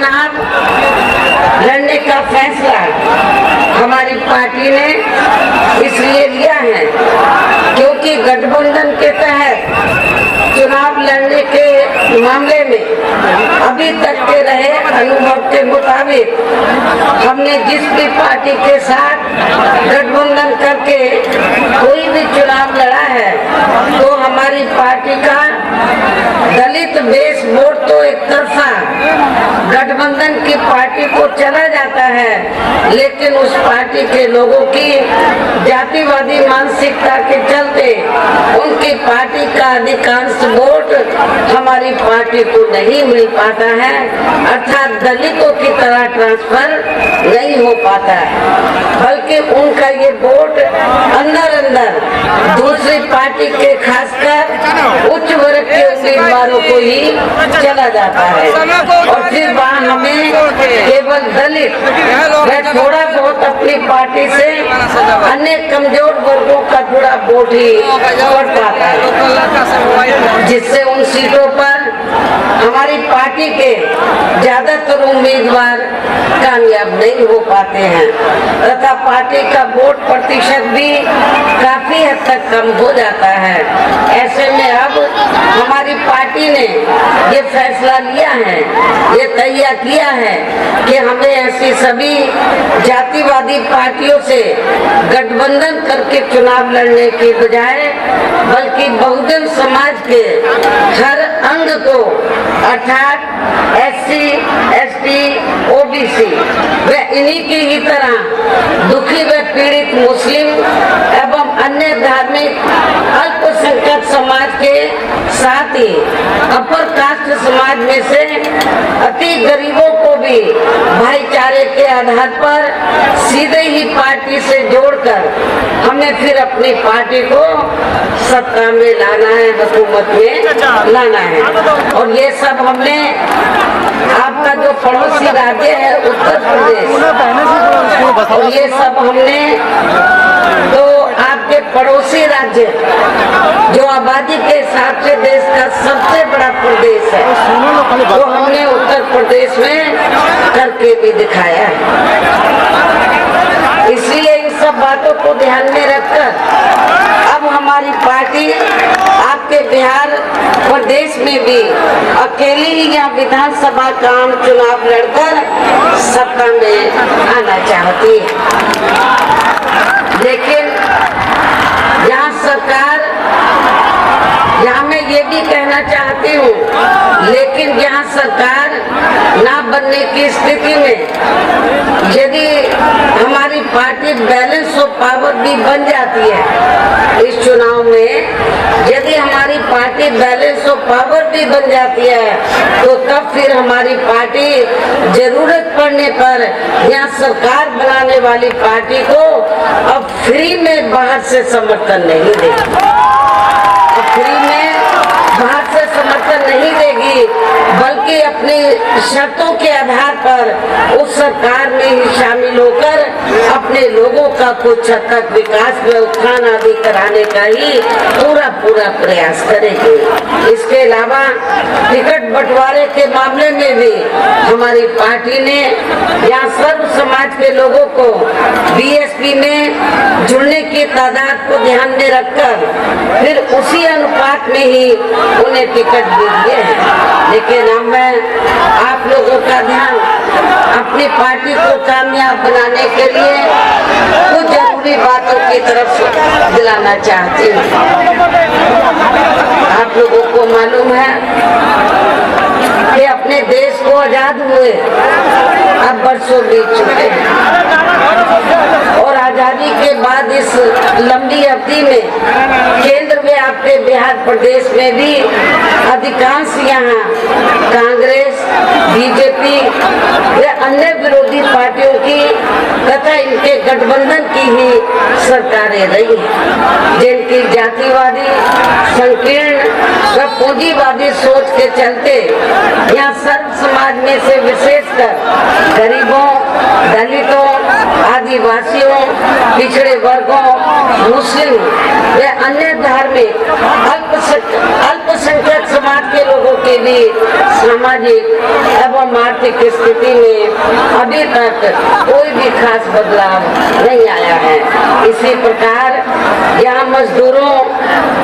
चुनाव लड़ने का फैसला हमारी पार्टी ने इसलिए लिया है क्योंकि गठबंधन के तहत चुनाव लड़ने के मामले में अभी तक के रहे अनुभव के मुताबिक हमने जिस भी पार्टी के साथ गठबंधन करके कोई भी चुनाव लड़ा है तो हमारी पार्टी का दलित बेस वोट तो एक तरफा गठबंधन की पार्टी को चला जाता है, लेकिन उस पार्टी के लोगों की जातिवादी मानसिकता के चलते उनकी पार्टी का अधिकांश वोट हमारी पार्टी को नहीं मिल पाता है, अर्थात दलितों की तरह ट्रांसफर नहीं हो पाता है, बल्कि उनका ये वोट अंदर अंदर दूसरी पार्टी के खासकर उच्च वर्ग के उम्मीदवारों को ही चला जाता है और फिर वहाँ हमें केवल दलित व थोड़ा बहुत अपनी पार्टी से अन्य कमजोर वर्गों का थोड़ा वोट ही पड़ पाता है, जिससे उन सीटों पर हमारी पार्टी के ज्यादातर उम्मीदवार कामयाब नहीं हो पाते हैं तथा पार्टी का वोट प्रतिशत भी काफी हद तक कम हो जाता है। ऐसे में अब हमारी पार्टी ने ये फैसला लिया है, ये तय किया है कि हमें ऐसी सभी जातिवादी पार्टियों से गठबंधन करके चुनाव लड़ने के बजाय बल्कि बहुजन समाज के हर अंग को अर्थात SC, ST, OBC व इन्हीं की ही तरह दुखी व पीड़ित मुस्लिम एवं अन्य धार्मिक अल्पसंख्यक समाज के साथ ही अपर कास्ट समाज में से अति गरीबों को भी भाईचारे के आधार पर सीधे ही पार्टी से जोड़कर हमें फिर अपनी पार्टी को सत्ता में लाना है, हुकूमत में लाना है। और ये सब हमने आपका जो पड़ोसी राज्य है उत्तर प्रदेश, और ये सब हमने तो आपके पड़ोसी राज्य जो आबादी के हिसाब से देश का सबसे बड़ा प्रदेश है वो हमने उत्तर प्रदेश में करके भी दिखाया है। इसलिए इन सब बातों को ध्यान में रखकर अब हमारी पार्टी आपके बिहार प्रदेश में भी अकेली ही यहाँ विधानसभा का आम चुनाव लड़कर सत्ता में आना चाहती है, लेकिन यहाँ सरकार, यहाँ मैं ये भी कहना चाहती हूँ, लेकिन यहाँ सरकार ना बनने की स्थिति में यदि हमारी पार्टी बैलेंस ऑफ पावर भी बन जाती है इस चुनाव में, यदि हमारी पार्टी बैलेंस ऑफ पावर भी बन जाती है तो तब फिर हमारी पार्टी जरूरत पड़ने पर यहाँ सरकार बनाने वाली पार्टी को अब फ्री में बाहर से समर्थन नहीं देगी, फ्री में बाहर से समर्थन नहीं देगी, बल्कि अपनी शर्तों के आधार पर उस सरकार में ही शामिल होकर अपने लोगों का कुछ हद तक विकास में उत्थान आदि कराने का ही पूरा प्रयास करेगी। इसके अलावा टिकट बंटवारे के मामले में भी हमारी पार्टी ने यहाँ सर्व समाज के लोगों को BSP में जुड़ने की तादाद को ध्यान में रखकर फिर उसी अनुपात में ही उन्हें टिकट भी दिए हैं। लेकिन अब मैं आप लोगों का ध्यान अपनी पार्टी को कामयाब बनाने के लिए कुछ जरूरी बातों की तरफ दिलाना चाहती हूँ। आप लोगों को मालूम है कि अपने देश को आजाद हुए अब वर्षों बीत चुके हैं और आजादी के बाद इस लंबी अवधि में केंद्र में आपके बिहार प्रदेश में भी अधिकांश यहाँ कांग्रेस, BJP व अन्य विरोधी पार्टियों की तथा इनके गठबंधन की ही सरकारें रही हैं, जिनकी जातिवादी, संकीर्ण व पूंजीवादी सोच के चलते यहाँ सर्व समाज में से विशेषकर गरीबों, दलितों, आदिवासियों, पिछड़े वर्गों, मुस्लिम व अन्य धार्मिक अल्पसंख्यक समाज के लोगों के की भी सामाजिक एवं आर्थिक स्थिति में अभी तक कोई भी खास बदलाव नहीं आया है। इसी प्रकार यहाँ मजदूरों,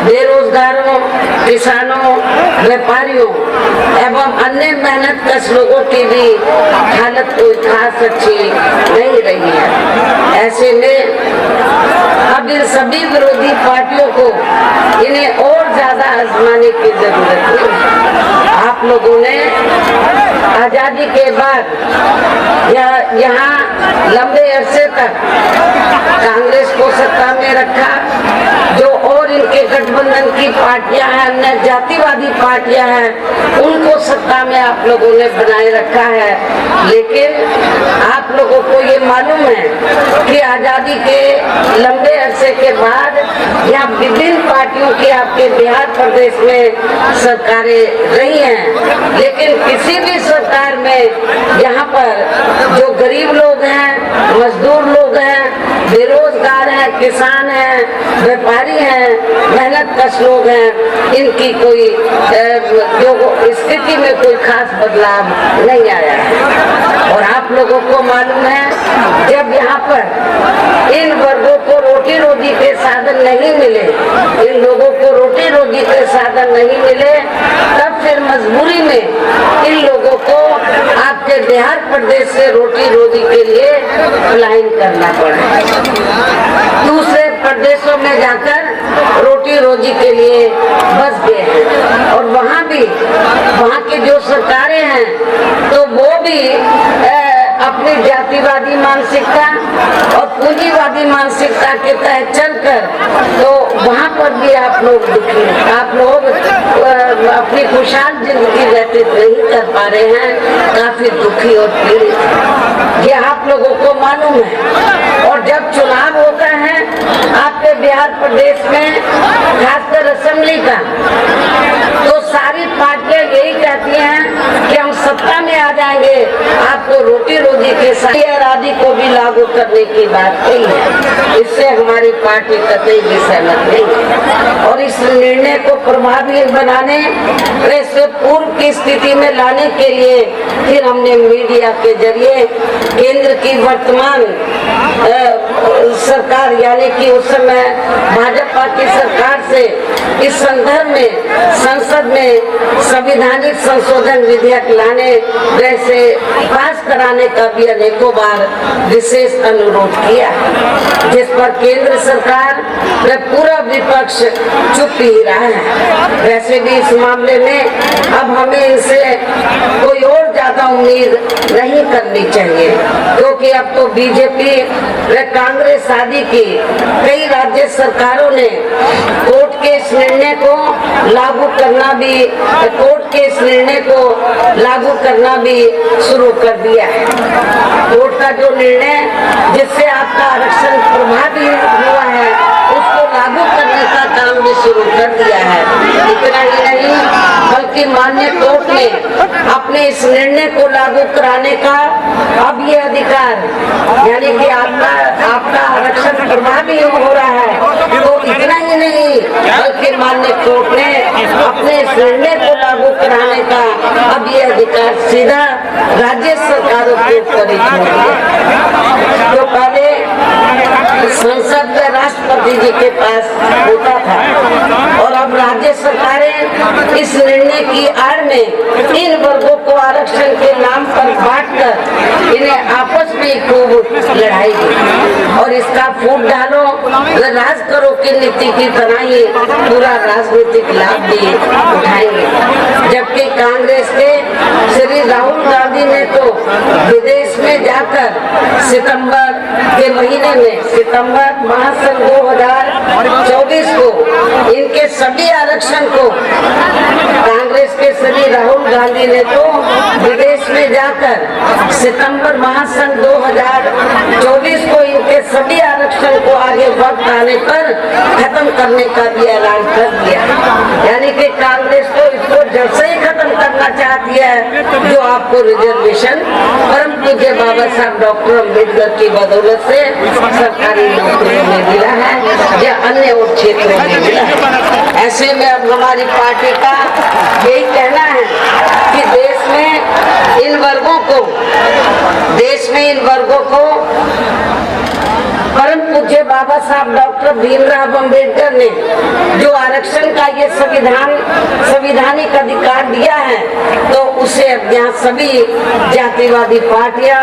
बेरोजगारों, किसानों, व्यापारियों एवं अन्य मेहनतकश लोगों की भी हालत कोई खास अच्छी नहीं रही है। ऐसे में अब इन सभी विरोधी पार्टियों को इन्हें और ज्यादा आजमाने की जरूरत है। आप लोगों ने आजादी के बाद यहाँ लंबे अरसे तक कांग्रेस को सत्ता में रखा, जो और इनके गठबंधन की पार्टियां हैं, अन्य जातिवादी पार्टियां हैं, उनको सत्ता में आप लोगों ने बनाए रखा है। लेकिन आप लोगों को ये मालूम है कि आजादी के लंबे अरसे के बाद यहाँ विभिन्न पार्टियों की आपके बिहार प्रदेश में सरकारें रही हैं, लेकिन किसी भी सरकार में यहाँ पर जो गरीब लोग हैं, मजदूर लोग हैं, बेरोजगार हैं, किसान हैं, व्यापारी हैं, मेहनतकश लोग हैं, इनकी कोई जो स्थिति में कोई खास बदलाव नहीं आया है। और आप लोगों को मालूम है जब यहाँ पर इन वर्गों को रोटी रोजी के साधन नहीं मिले, इन लोगों को रोटी रोजी के साधन नहीं मिले, तब फिर मजबूरी में इन लोगों को आपके बिहार प्रदेश से रोटी रोजी के लिए पलायन करना पड़ा, दूसरे प्रदेशों में जाकर रोटी रोजी के लिए बस गए हैं। और वहाँ भी वहाँ की जो सरकारें हैं तो वो भी अपनी जातिवादी मानसिकता और पूंजीवादी मानसिकता के तहत चलकर तो वहाँ पर भी आप लोग दुखी हैं, आप लोग अपनी खुशहाल जिंदगी व्यतीत नहीं कर पा रहे हैं, काफी दुखी और पीड़ित, ये आप लोगों को मालूम है। और जब चुनाव होता है आपके बिहार प्रदेश में, खासकर असेंबली का, तो सारी पार्टियां यही कहती हैं कि हम सत्ता में आ जाएंगे, आपको रोटी रोजी के साथ आदि को भी लागू करने की बात कही है। इससे हमारी पार्टी कतई भी सहमत नहीं है। और इस निर्णय को प्रभावी बनाने, वैसे पूर्व की स्थिति में लाने के लिए फिर हमने मीडिया के जरिए केंद्र की वर्तमान सरकार यानी कि उस समय भाजपा की सरकार से इस संदर्भ में संसद में संवैधानिक संशोधन विधेयक लाने, वैसे पास कराने का भी अनेकों बार विशेष अनुरोध किया, जिस पर केंद्र सरकार व पूरा विपक्ष चुप ही रहा है। वैसे भी इस मामले में अब हमें इनसे कोई और ज्यादा उम्मीद नहीं करनी चाहिए, क्योंकि अब तो बीजेपी व कांग्रेस आदि की कई राज्य सरकारों ने कोर्ट के इस निर्णय को लागू करना भी शुरू कर दिया है। कोर्ट का जो निर्णय जिससे आपका आरक्षण प्रभावी हुआ है, उसको लागू करने का काम भी शुरू कर दिया है। इतना ही नहीं, बल्कि माननीय कोर्ट ने अपने इस निर्णय को लागू कराने का अब ये अधिकार, यानी कि आपका आरक्षण प्रभावी हो रहा है, तो इतना ही नहीं, बल्कि माननीय कोर्ट ने अपने इस निर्णय को लागू कराने का अब ये अधिकार सीधा राज्य सरकारों के ऊपर ही छोड़ दिया। जो पहले संसद में राष्ट्रपति जी के पास होता था, और अब राज्य सरकारें इस निर्णय की आड़ में इन वर्गों को आरक्षण के नाम पर बांटकर इन्हें आपस में खूब लड़ाई और इसका फूट डालो राज करो की नीति की तरह ही पूरा राजनीतिक लाभ भी उठाएंगे। जबकि कांग्रेस के श्री राहुल गांधी ने तो विदेश में जाकर सितंबर के महीने में, सितंबर महासंघ 2024 को इनके सभी आरक्षण को, कांग्रेस के श्री राहुल गांधी ने तो विदेश में जाकर सितंबर महासंघ 2024 को इनके सभी आरक्षण को आगे वक्त आने पर खत्म करने का भी ऐलान कर दिया। यानी कि कांग्रेस तो इसको जब से ही खत्म करना चाहती है, जो आपको रिजर्वेशन परम पूज्य बाबा साहब डॉक्टर अम्बेडकर की बदौलत से सरकारी नौकरियों में मिला है या अन्य क्षेत्रों में मिला है। ऐसे में अब हमारी पार्टी का यही कहना है बाबा साहब डॉक्टर भीमराव अंबेडकर ने जो आरक्षण का ये संविधानिक अधिकार दिया है, तो उसे अब यहाँ सभी जातिवादी पार्टियां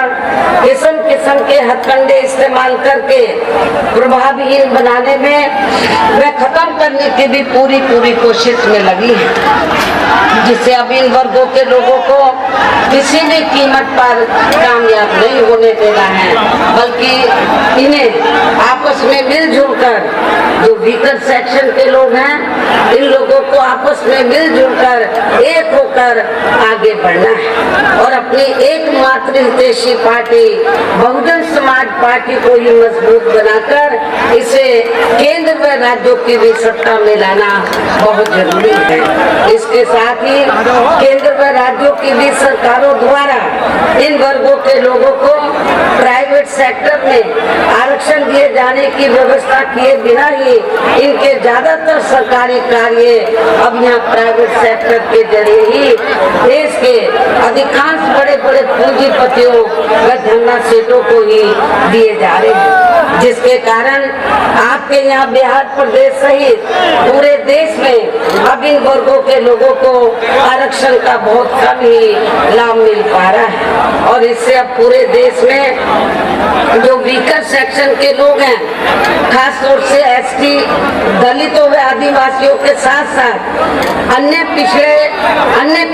किस्म किस्म के हथकंडे इस्तेमाल करके प्रभावहीन बनाने में व खत्म करने की भी पूरी कोशिश में लगी है, जिससे अब इन वर्गों के लोगों को किसी भी कीमत पर कामयाब नहीं होने देना है, बल्कि इन्हें आपस में मिलजुल कर, जो वीकर सेक्शन के लोग हैं, इन लोगों को आपस में मिलजुल कर एक होकर आगे बढ़ना है और अपनी एकमात्र हितैषी पार्टी बहुजन समाज पार्टी को ही मजबूत बनाकर इसे केंद्र व राज्यों की भी सत्ता में लाना बहुत जरूरी है। इसके साथ ही केंद्र व राज्यों की भी सरकारों द्वारा इन वर्गों के लोगों को प्राइवेट सेक्टर में आरक्षण दिए जाने की व्यवस्था किए बिना ही इनके ज्यादातर सरकारी कार्य अब यहाँ प्राइवेट सेक्टर के जरिए ही देश के अधिकांश बड़े बड़े पूंजीपतियों व धन्ना सेठों को ही दिए जा रहे हैं, जिसके कारण आपके यहाँ बिहार प्रदेश सहित पूरे देश में अब इन वर्गों के लोगों को आरक्षण का बहुत कम ही लाभ मिल पा रहा है और इससे अब पूरे देश में जो वीकर सेक्शन के लोग हैं, खास तौर से एसटी, दलितों व आदिवासियों के साथ साथ अन्य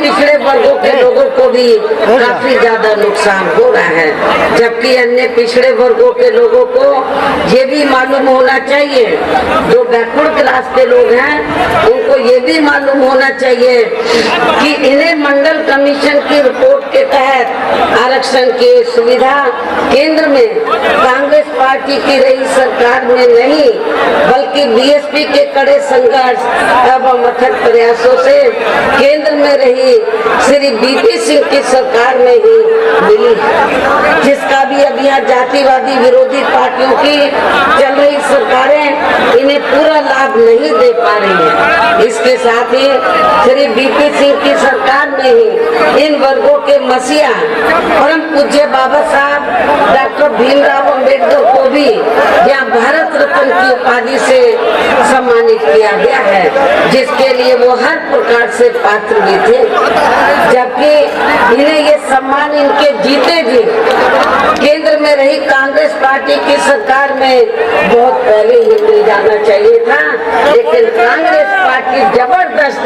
पिछड़े वर्गों के लोगों को भी काफी ज्यादा नुकसान हो रहा है, जबकि अन्य पिछड़े वर्गों के लोगों को ये भी मालूम होना चाहिए, जो बैकवर्ड क्लास के लोग हैं उनको ये भी मालूम होना चाहिए कि इन्हें मंडल कमीशन की रिपोर्ट के तहत आरक्षण की सुविधा केंद्र में कांग्रेस पार्टी की रही सरकार में नहीं, बल्कि बीएसपी के कड़े संघर्ष एवं अथक प्रयासों से केंद्र में रही श्री बीपी सिंह की सरकार में ही मिली, जिसका भी अब यहाँ जातिवादी विरोधी पार्टियों की चल रही सरकारें इन्हें पूरा लाभ नहीं दे पा रही है। इसके साथ ही श्री बीपी सिंह की सरकार में ही इन वर्गों के मसीहा परम पूज्य बाबा साहब डॉक्टर भीमराव अंबेडकर को भी यहाँ भारत रत्न की उपाधि से सम्मानित किया गया है, जिसके लिए वो हर प्रकार से पात्र भी थे, जबकि इन्हें ये सम्मान इनके जीते जी केंद्र में रही कांग्रेस पार्टी की सरकार में बहुत पहले ही मिल जाना चाहिए था, लेकिन कांग्रेस पार्टी जबरदस्त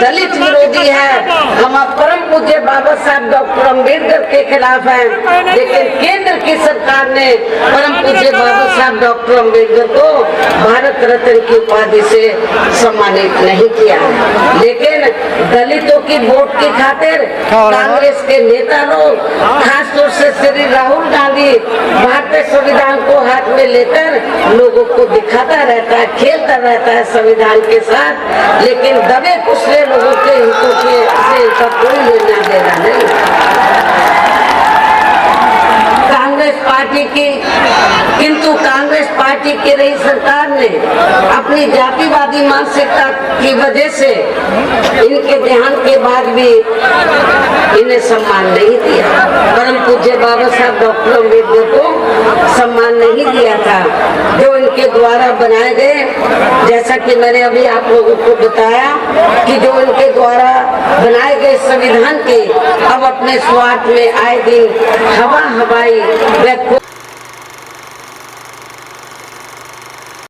दलित विरोधी है, हम परम पूज्य बाबा साहब डॉक्टर अम्बेडकर के खिलाफ है, लेकिन केंद्र की सरकार ने परम पूज्य बाबा साहब डॉक्टर अम्बेडकर को भारत रत्न की उपाधि से सम्मानित नहीं किया, लेकिन दलितों की वोट की खातिर कांग्रेस के नेता लोग, खासतौर से श्री राहुल गांधी, भारतीय संविधान को हाथ में लेकर लोगों को दिखाता रहता है, खेलता रहता है संविधान के साथ, लेकिन दबे कुचले लोगों के हितों के से इनका कोई लेना देना नहीं। किंतु कांग्रेस पार्टी की रही सरकार ने अपनी जातिवादी मानसिकता की वजह से इनके देहांत के बाद भी इन्हें सम्मान नहीं दिया, परम पूज्य बाबा साहब डॉक्टर अम्बेडकर को सम्मान नहीं दिया था जो इनके द्वारा बनाए गए, जैसा कि मैंने अभी आप लोगों को बताया कि जो इनके द्वारा बनाए गए संविधान के अब अपने स्वार्थ में आए दिन हवाई